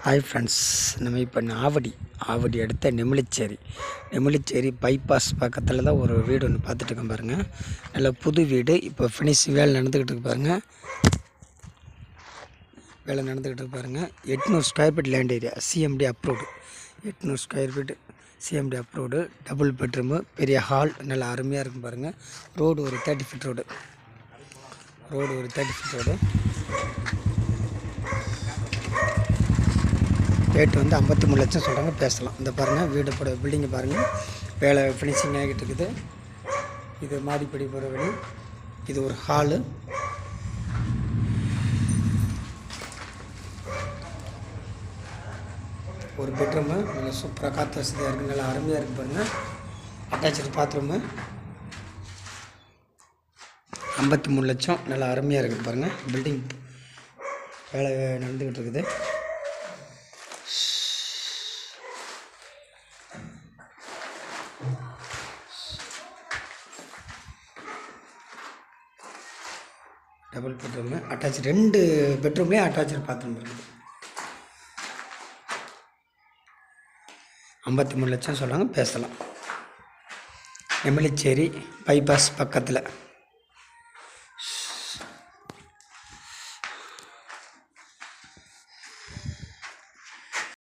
Hi friends, நம்ம இப்போ ஆவடி அடுத்த நெமிலிச்சேரி பைபாஸ் பக்கத்தில் தான் ஒரு வீடு ஒன்று பார்த்துட்டு இருக்கோம் பாருங்கள். நல்ல புது வீடு. இப்போ ஃபினிஷிங் வேலை நடந்துக்கிட்டு இருக்கு பாருங்கள். 800 square feet land area, CMD approved. 800 square feet CMD approved. Double bedroom, பெரிய ஹால், நல்லா அருமையாக இருக்கும் பாருங்கள். ரோடு ஒரு 30 ஃபீட் ரோடு. ரேட்டு வந்து 53 லட்சம் சொல்கிறாங்க, பேசலாம். இந்த பாருங்கள், வீடு போட பில்டிங்கை பாருங்கள், வேலை ஃபினிஷிங் ஆகிட்டு இருக்குது. இது மாடிப்படி போகிற வழி. இது ஒரு ஹாலு. ஒரு பெட்ரூமு, நல்லா சூப்பராக காற்று வசதியாக இருக்குது, நல்லா அருமையாக இருக்குது பாருங்கள். Attach bathroom. 53 லட்சம், நல்லா அருமையாக இருக்குது பாருங்கள். பில்டிங் வேலை நடந்துக்கிட்டு இருக்குது. டபுள் பெட்ரூமு, அட்டாச் 2 பெட்ரூம்லேயும் அட்டாச்சு பாத்ரூம் இருக்குது. 53 லட்சம் சொல்கிறாங்க, பேசலாம். நெமிலிச்சேரி பைபாஸ் பக்கத்தில்.